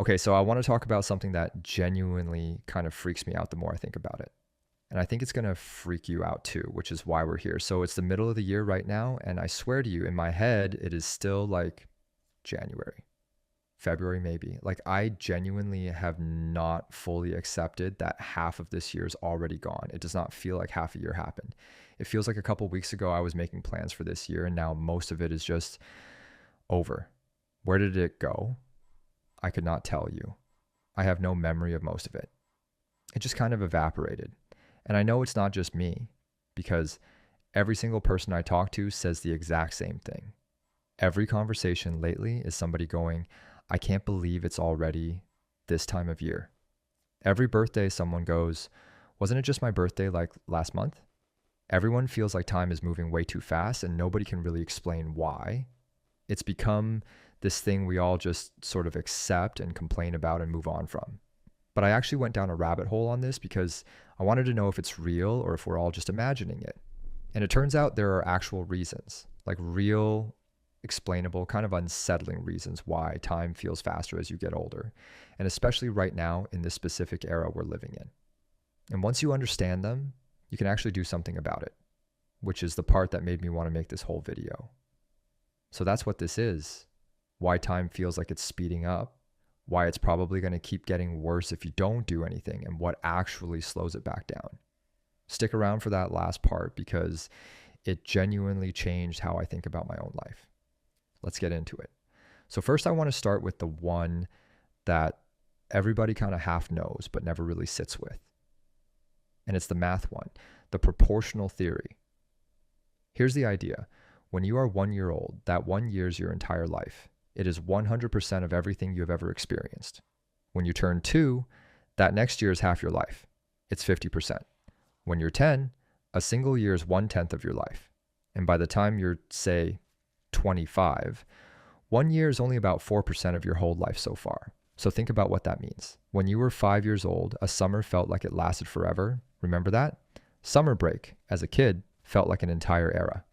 Okay, so I want to talk about something that genuinely kind of freaks me out the more I think about it. And I think it's going to freak you out too, which is why we're here. So it's the middle of the year right now. And I swear to you, in my head, it is still like January, February, maybe. Like I genuinely have not fully accepted that half of this year is already gone. It does not feel like half a year happened. It feels like a couple weeks ago I was making plans for this year. And now most of it is just over. Where did it go? I could not tell you. I have no memory of most of it. It just kind of evaporated. And I know it's not just me, because every single person I talk to says the exact same thing. Every conversation lately is somebody going, I can't believe it's already this time of year. Every birthday, someone goes, wasn't it just my birthday like last month? Everyone feels like time is moving way too fast and nobody can really explain why. It's become this thing we all just sort of accept and complain about and move on from. But I actually went down a rabbit hole on this because I wanted to know if it's real or if we're all just imagining it. And it turns out there are actual reasons, like real, explainable, kind of unsettling reasons why time feels faster as you get older. And especially right now in this specific era we're living in. And once you understand them, you can actually do something about it, which is the part that made me want to make this whole video. So that's what this is. Why time feels like it's speeding up, why it's probably going to keep getting worse if you don't do anything, and what actually slows it back down. Stick around for that last part because it genuinely changed how I think about my own life. Let's get into it. So first I want to start with the one that everybody kind of half knows but never really sits with. And it's the math one, the proportional theory. Here's the idea. When you are 1 year old, that 1 year is your entire life. It is 100% of everything you have ever experienced. When you turn 2, that next year is half your life. It's 50%. When you're 10, a single year is 1/10 of your life. And by the time you're, say, 25, 1 year is only about 4% of your whole life so far. So think about what that means. When you were 5 years old, a summer felt like it lasted forever. Remember that? Summer break, as a kid, felt like an entire era.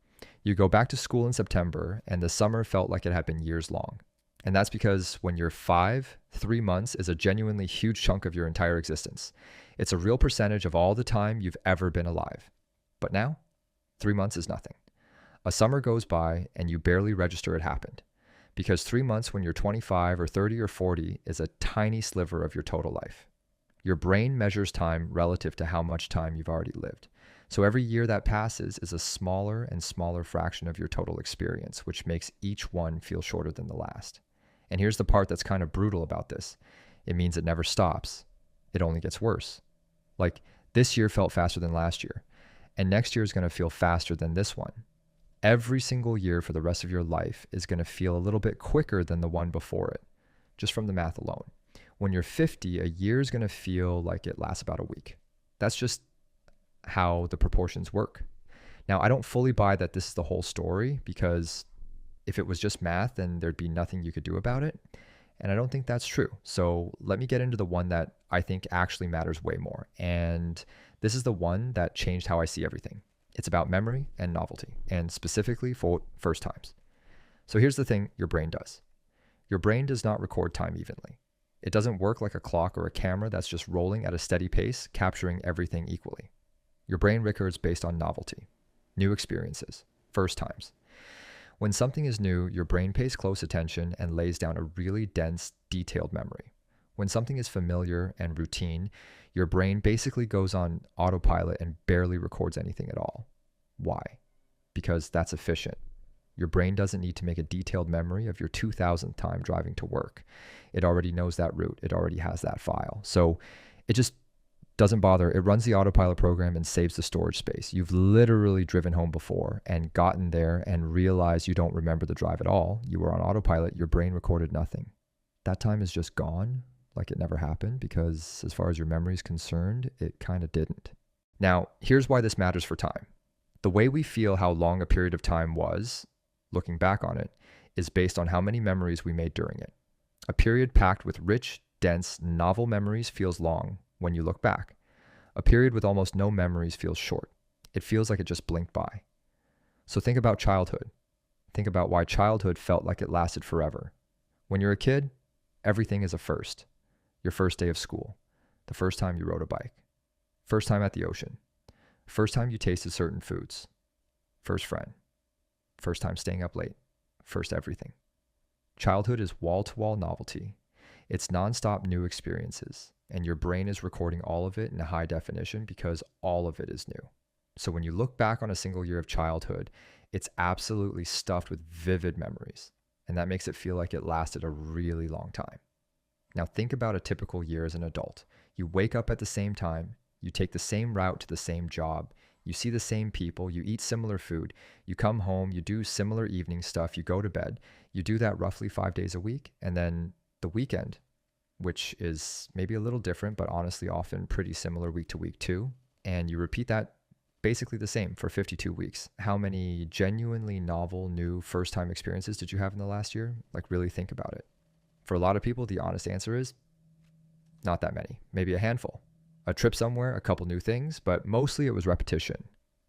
You go back to school in September, and the summer felt like it had been years long. And that's because when you're 5, 3 months is a genuinely huge chunk of your entire existence. It's a real percentage of all the time you've ever been alive. But now, 3 months is nothing. A summer goes by, and you barely register it happened. Because 3 months when you're 25 or 30 or 40 is a tiny sliver of your total life. Your brain measures time relative to how much time you've already lived. So every year that passes is a smaller and smaller fraction of your total experience, which makes each one feel shorter than the last. And here's the part that's kind of brutal about this. It means it never stops. It only gets worse. Like this year felt faster than last year, and next year is going to feel faster than this one. Every single year for the rest of your life is going to feel a little bit quicker than the one before it, just from the math alone. When you're 50, a year is going to feel like it lasts about a week. That's just how the proportions work. Now, I don't fully buy that this is the whole story, because if it was just math, then there'd be nothing you could do about it. And I don't think that's true. So let me get into the one that I think actually matters way more. And this is the one that changed how I see everything. It's about memory and novelty, and specifically for first times. So here's the thing your brain does. Your brain does not record time evenly. It doesn't work like a clock or a camera that's just rolling at a steady pace, capturing everything equally. Your brain records based on novelty, new experiences, first times. When something is new, your brain pays close attention and lays down a really dense, detailed memory. When something is familiar and routine, your brain basically goes on autopilot and barely records anything at all. Why? Because that's efficient. Your brain doesn't need to make a detailed memory of your 2000th time driving to work. It already knows that route. It already has that file. So it just doesn't bother. It runs the autopilot program and saves the storage space. You've literally driven home before and gotten there and realized you don't remember the drive at all. You were on autopilot. Your brain recorded nothing. That time is just gone, like it never happened, because as far as your memory is concerned, it kind of didn't. Now, here's why this matters for time. The way we feel how long a period of time was, looking back on it, is based on how many memories we made during it. A period packed with rich, dense, novel memories feels long when you look back. A period with almost no memories feels short. It feels like it just blinked by. So think about childhood. Think about why childhood felt like it lasted forever. When you're a kid, Everything is a first. Your first day of school, the first time you rode a bike, first time at the ocean, first time you tasted certain foods, first friend, first time staying up late, first everything. Childhood is wall-to-wall novelty. It's nonstop new experiences, and your brain is recording all of it in high definition because all of it is new. So when you look back on a single year of childhood, it's absolutely stuffed with vivid memories, and that makes it feel like it lasted a really long time. Now think about a typical year as an adult. You wake up at the same time, you take the same route to the same job, you see the same people, you eat similar food, you come home, you do similar evening stuff, you go to bed. You do that roughly 5 days a week, and then the weekend, which is maybe a little different, but honestly often pretty similar week to week too, and you repeat that basically the same for 52 weeks. How many genuinely novel, new, first-time experiences did you have in the last year? Like, really think about it. For a lot of people, the honest answer is not that many, maybe a handful. A trip somewhere, a couple new things, but mostly it was repetition,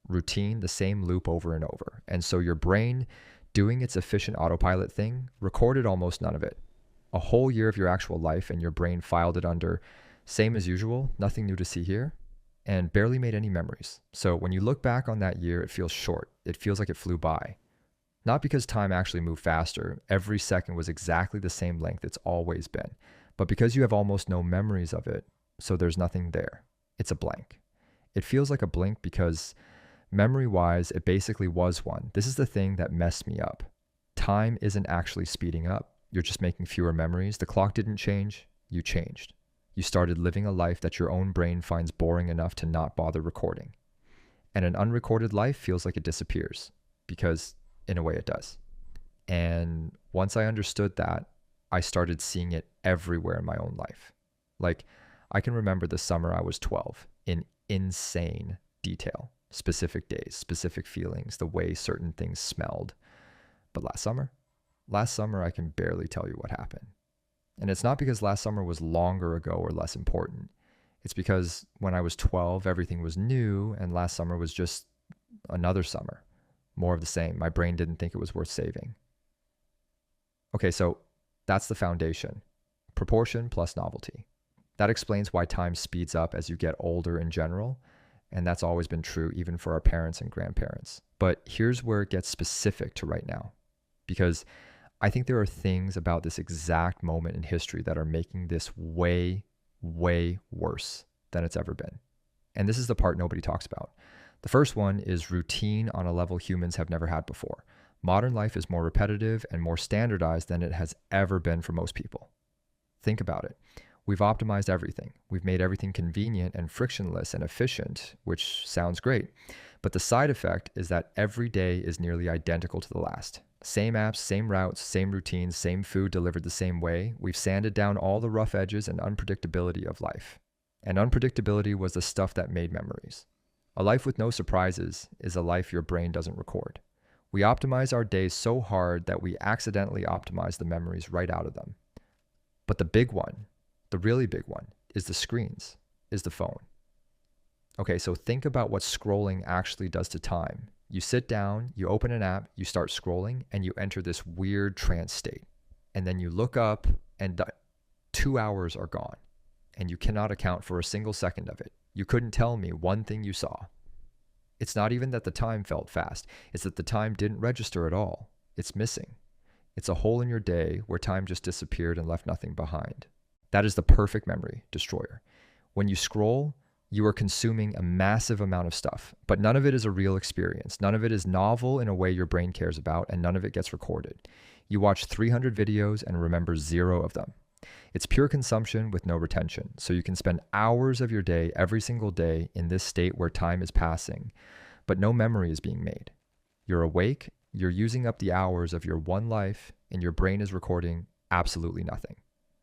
routine, the same loop over and over. And so your brain, doing its efficient autopilot thing, recorded almost none of it. A whole year of your actual life, and your brain filed it under same as usual, nothing new to see here, and barely made any memories. So when you look back on that year, it feels short. It feels like it flew by. Not because time actually moved faster, every second was exactly the same length it's always been, but because you have almost no memories of it, so there's nothing there. It's a blank. It feels like a blink because memory-wise, it basically was one. This is the thing that messed me up. Time isn't actually speeding up. You're just making fewer memories. The clock didn't change. You changed. You started living a life that your own brain finds boring enough to not bother recording. And an unrecorded life feels like it disappears because in a way it does. And once I understood that, I started seeing it everywhere in my own life. Like, I can remember the summer I was 12 in insane detail, specific days, specific feelings, the way certain things smelled. But last summer, I can barely tell you what happened. And it's not because last summer was longer ago or less important. It's because when I was 12, everything was new, and last summer was just another summer. More of the same. My brain didn't think it was worth saving. Okay, so that's the foundation. Proportion plus novelty. That explains why time speeds up as you get older in general, and that's always been true even for our parents and grandparents. But here's where it gets specific to right now, because I think there are things about this exact moment in history that are making this way, way worse than it's ever been. And this is the part nobody talks about. The first one is routine on a level humans have never had before. Modern life is more repetitive and more standardized than it has ever been for most people. Think about it. We've optimized everything. We've made everything convenient and frictionless and efficient, which sounds great. But the side effect is that every day is nearly identical to the last. Same apps, same routes, same routines, same food delivered the same way. We've sanded down all the rough edges and unpredictability of life. And unpredictability was the stuff that made memories. A life with no surprises is a life your brain doesn't record. We optimize our days so hard that we accidentally optimize the memories right out of them. But the big one, the really big one, is the screens, is the phone. Okay, so think about what scrolling actually does to time. You sit down, you open an app, you start scrolling, and you enter this weird trance state. And then you look up and 2 hours are gone, and you cannot account for a single second of it. You couldn't tell me one thing you saw. It's not even that the time felt fast. It's that the time didn't register at all. It's missing. It's a hole in your day where time just disappeared and left nothing behind. That is the perfect memory destroyer. When you scroll, you are consuming a massive amount of stuff, but none of it is a real experience. None of it is novel in a way your brain cares about, and none of it gets recorded. You watch 300 videos and remember 0 of them. It's pure consumption with no retention. So you can spend hours of your day every single day in this state where time is passing, but no memory is being made. You're awake, you're using up the hours of your one life, and your brain is recording absolutely nothing.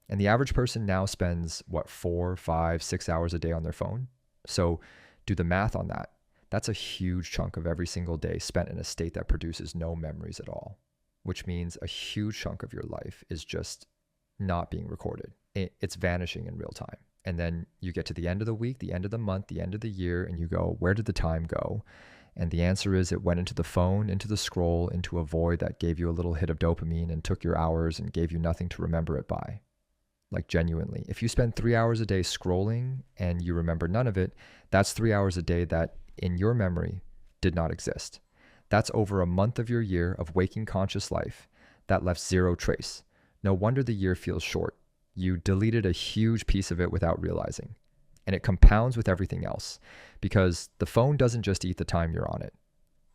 And the average person now spends, 4, 5, 6 hours a day on their phone? So do the math on that. That's a huge chunk of every single day spent in a state that produces no memories at all, which means a huge chunk of your life is just not being recorded. It's vanishing in real time. And then you get to the end of the week, the end of the month, the end of the year, and you go, where did the time go? And the answer is it went into the phone, into the scroll, into a void that gave you a little hit of dopamine and took your hours and gave you nothing to remember it by. like genuinely. If you spend 3 hours a day scrolling and you remember none of it, that's 3 hours a day that in your memory did not exist. That's over a month of your year of waking conscious life that left zero trace. No wonder the year feels short. You deleted a huge piece of it without realizing. And it compounds with everything else because the phone doesn't just eat the time you're on it.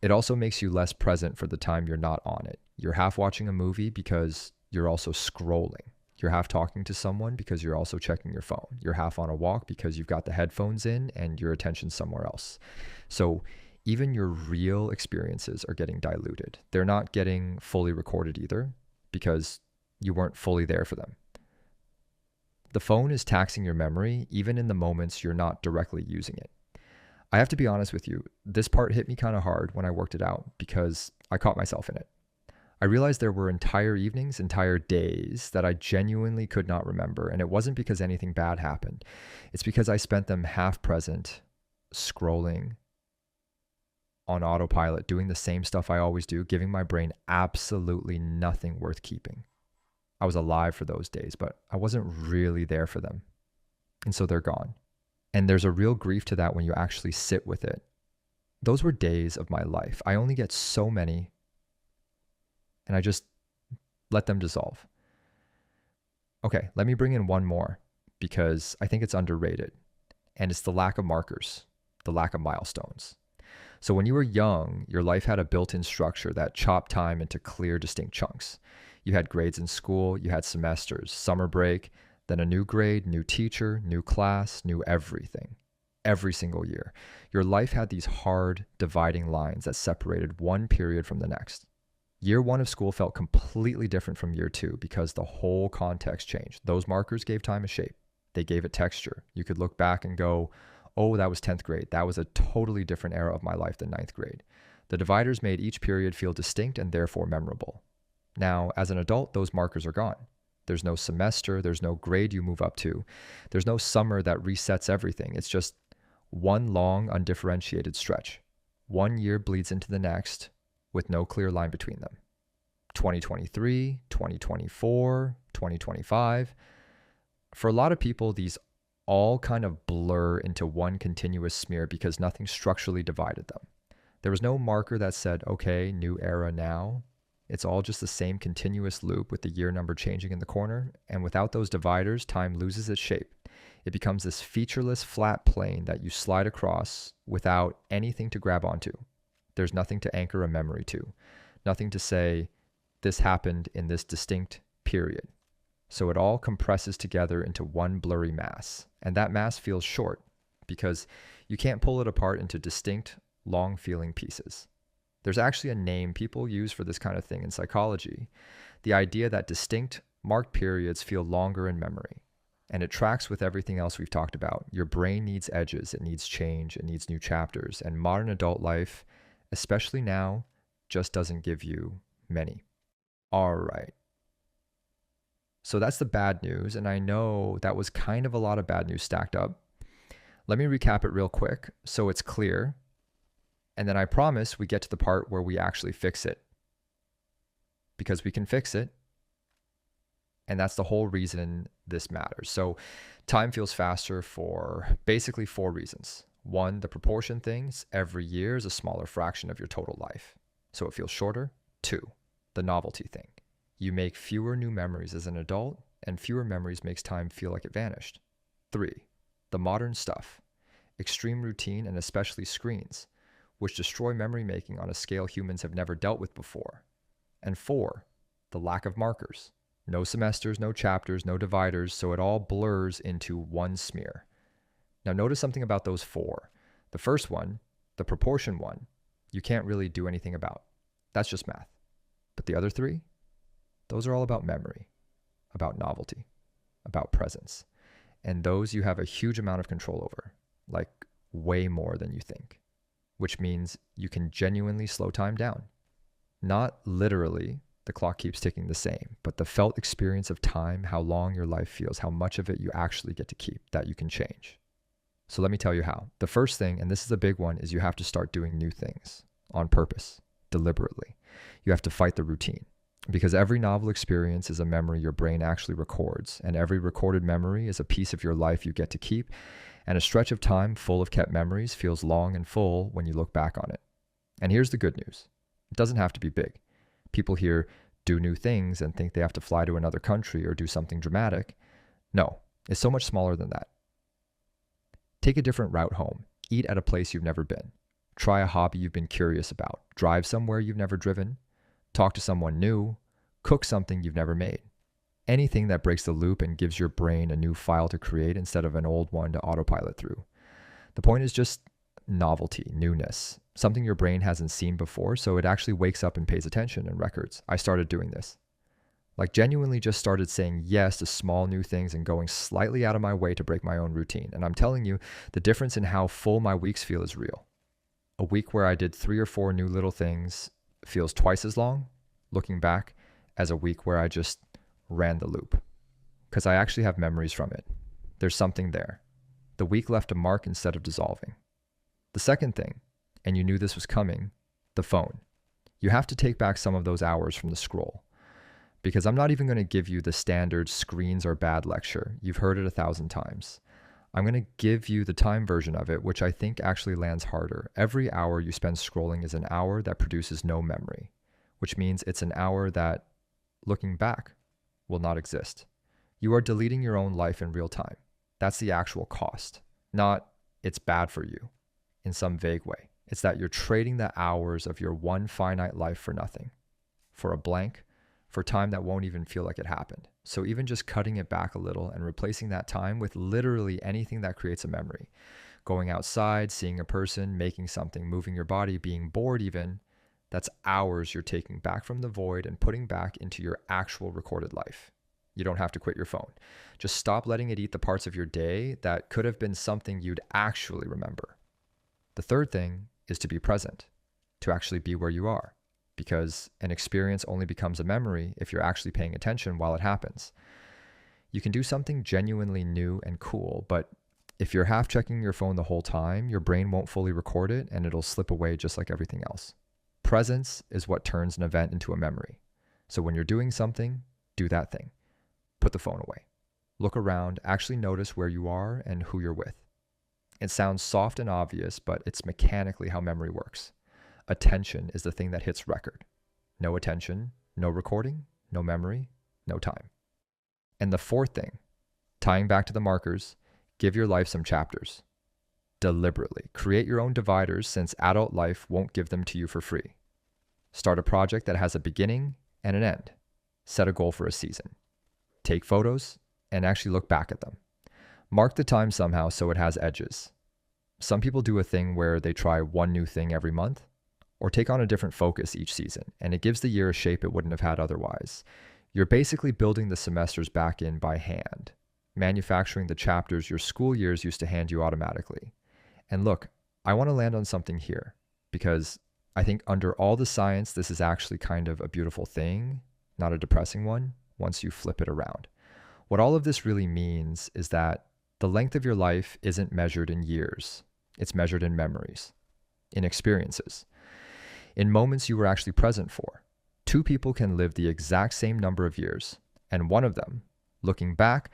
It also makes you less present for the time you're not on it. You're half watching a movie because you're also scrolling. You're half talking to someone because you're also checking your phone. You're half on a walk because you've got the headphones in and your attention's somewhere else. So even your real experiences are getting diluted. They're not getting fully recorded either because you weren't fully there for them. The phone is taxing your memory even in the moments you're not directly using it. I have to be honest with you, this part hit me kind of hard when I worked it out because I caught myself in it. I realized there were entire evenings, entire days that I genuinely could not remember. And it wasn't because anything bad happened. It's because I spent them half present, scrolling on autopilot, doing the same stuff I always do, giving my brain absolutely nothing worth keeping. I was alive for those days, but I wasn't really there for them. And so they're gone. And there's a real grief to that when you actually sit with it. Those were days of my life. I only get so many, and I just let them dissolve. Okay, let me bring in one more because I think it's underrated. And it's the lack of markers, the lack of milestones. So when you were young, your life had a built-in structure that chopped time into clear, distinct chunks. You had grades in school, you had semesters, summer break, then a new grade, new teacher, new class, new everything. Every single year. Your life had these hard dividing lines that separated one period from the next. Year one of school felt completely different from year two because the whole context changed. Those markers gave time a shape. They gave it texture. You could look back and go, oh, that was 10th grade. That was a totally different era of my life than 9th grade. The dividers made each period feel distinct and therefore memorable. Now, as an adult, those markers are gone. There's no semester. There's no grade you move up to. There's no summer that resets everything. It's just one long, undifferentiated stretch. One year bleeds into the next with no clear line between them. 2023, 2024, 2025. For a lot of people, these all kind of blur into one continuous smear because nothing structurally divided them. There was no marker that said, okay, new era now. It's all just the same continuous loop with the year number changing in the corner. And without those dividers, time loses its shape. It becomes this featureless flat plane that you slide across without anything to grab onto. There's nothing to anchor a memory to. Nothing to say, this happened in this distinct period. So it all compresses together into one blurry mass. And that mass feels short because you can't pull it apart into distinct, long-feeling pieces. There's actually a name people use for this kind of thing in psychology. The idea that distinct, marked periods feel longer in memory. And it tracks with everything else we've talked about. Your brain needs edges, it needs change, it needs new chapters. And modern adult life, especially now, just doesn't give you many. All right. So that's the bad news. And I know that was kind of a lot of bad news stacked up. Let me recap it real quick so it's clear. And then I promise we get to the part where we actually fix it. Because we can fix it. And that's the whole reason this matters. So time feels faster for basically 4 reasons. 1, the proportion things. Every year is a smaller fraction of your total life. So it feels shorter. 2, the novelty thing. You make fewer new memories as an adult, and fewer memories makes time feel like it vanished. 3, the modern stuff. Extreme routine and especially screens, which destroy memory making on a scale humans have never dealt with before. And 4, the lack of markers. No semesters, no chapters, no dividers, so it all blurs into one smear. Now notice something about those 4. The first one, the proportion one, you can't really do anything about. That's just math. But the other 3, those are all about memory, about novelty, about presence. And those you have a huge amount of control over, like way more than you think, which means you can genuinely slow time down. Not literally, the clock keeps ticking the same, but the felt experience of time, how long your life feels, how much of it you actually get to keep, that you can change. So let me tell you how. The first thing, and this is a big one, is you have to start doing new things on purpose, deliberately. You have to fight the routine. Because every novel experience is a memory your brain actually records, and every recorded memory is a piece of your life you get to keep, and a stretch of time full of kept memories feels long and full when you look back on it. And here's the good news. It doesn't have to be big. People hear do new things and think they have to fly to another country or do something dramatic. No, it's so much smaller than that. Take a different route home. Eat at a place you've never been. Try a hobby you've been curious about. Drive somewhere you've never driven. Talk to someone new. Cook something you've never made. Anything that breaks the loop and gives your brain a new file to create instead of an old one to autopilot through. The point is just novelty, newness, something your brain hasn't seen before, so it actually wakes up and pays attention and records. I started doing this. Like genuinely just started saying yes to small new things and going slightly out of my way to break my own routine. And I'm telling you, the difference in how full my weeks feel is real. A week where I did 3 or 4 new little things feels twice as long, looking back, as a week where I just ran the loop. Because I actually have memories from it. There's something there. The week left a mark instead of dissolving. The second thing, and you knew this was coming, the phone. You have to take back some of those hours from the scroll. Because I'm not even going to give you the standard screens are bad lecture. You've heard it 1,000 times. I'm going to give you the time version of it, which I think actually lands harder. Every hour you spend scrolling is an hour that produces no memory, which means it's an hour that, looking back, will not exist. You are deleting your own life in real time. That's the actual cost, not it's bad for you in some vague way. It's that you're trading the hours of your one finite life for nothing, for a blank, for time that won't even feel like it happened. So even just cutting it back a little and replacing that time with literally anything that creates a memory, going outside, seeing a person, making something, moving your body, being bored even, that's hours you're taking back from the void and putting back into your actual recorded life. You don't have to quit your phone. Just stop letting it eat the parts of your day that could have been something you'd actually remember. The third thing is to be present, to actually be where you are, because an experience only becomes a memory if you're actually paying attention while it happens. You can do something genuinely new and cool, but if you're half checking your phone the whole time, your brain won't fully record it and it'll slip away just like everything else. Presence is what turns an event into a memory. So when you're doing something, do that thing. Put the phone away. Look around, actually notice where you are and who you're with. It sounds soft and obvious, but it's mechanically how memory works. Attention is the thing that hits record. No attention, no recording, no memory, no time. And the fourth thing, tying back to the markers, give your life some chapters. Deliberately create your own dividers since adult life won't give them to you for free. Start a project that has a beginning and an end. Set a goal for a season. Take photos and actually look back at them. Mark the time somehow so it has edges. Some people do a thing where they try one new thing every month or take on a different focus each season, and it gives the year a shape it wouldn't have had otherwise. You're basically building the semesters back in by hand, manufacturing the chapters your school years used to hand you automatically. And look, I want to land on something here because I think under all the science, this is actually kind of a beautiful thing, not a depressing one, once you flip it around. What all of this really means is that the length of your life isn't measured in years. It's measured in memories, in experiences, in moments you were actually present for. 2 people can live the exact same number of years, and one of them, looking back,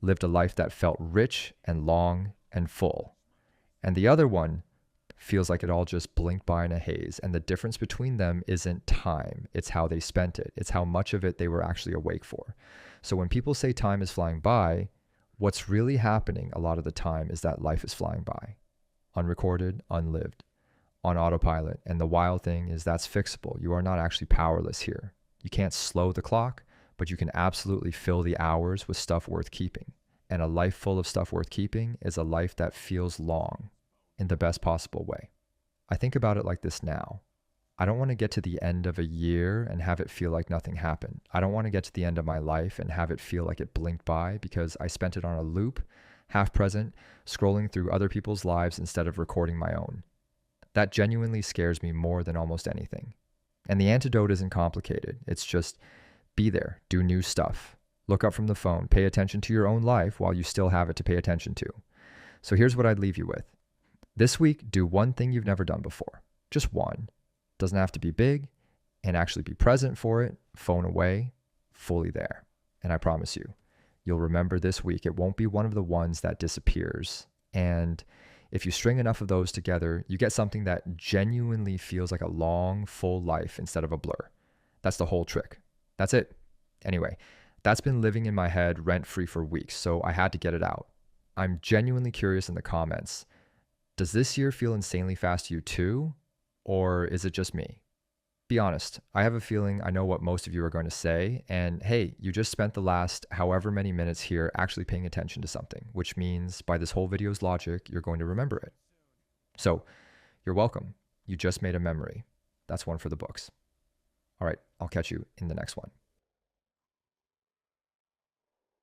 lived a life that felt rich and long and full. And the other one feels like it all just blinked by in a haze. And the difference between them isn't time. It's how they spent it. It's how much of it they were actually awake for. So when people say time is flying by, what's really happening a lot of the time is that life is flying by. Unrecorded, unlived, on autopilot. And the wild thing is that's fixable. You are not actually powerless here. You can't slow the clock, but you can absolutely fill the hours with stuff worth keeping. And a life full of stuff worth keeping is a life that feels long in the best possible way. I think about it like this now. I don't want to get to the end of a year and have it feel like nothing happened. I don't want to get to the end of my life and have it feel like it blinked by because I spent it on a loop, half present, scrolling through other people's lives instead of recording my own. That genuinely scares me more than almost anything. And the antidote isn't complicated. It's just be there, do new stuff, look up from the phone, pay attention to your own life while you still have it to pay attention to. So here's what I'd leave you with. This week, do one thing you've never done before. Just one. Doesn't have to be big, and actually be present for it, phone away, fully there. And I promise you, you'll remember this week. It won't be one of the ones that disappears. And if you string enough of those together, you get something that genuinely feels like a long, full life instead of a blur. That's the whole trick. That's it. Anyway, that's been living in my head rent-free for weeks, so I had to get it out. I'm genuinely curious in the comments. Does this year feel insanely fast to you too? Or is it just me? Be honest. I have a feeling I know what most of you are going to say. And hey, you just spent the last however many minutes here actually paying attention to something, which means by this whole video's logic, you're going to remember it. So you're welcome. You just made a memory. That's one for the books. All right, I'll catch you in the next one.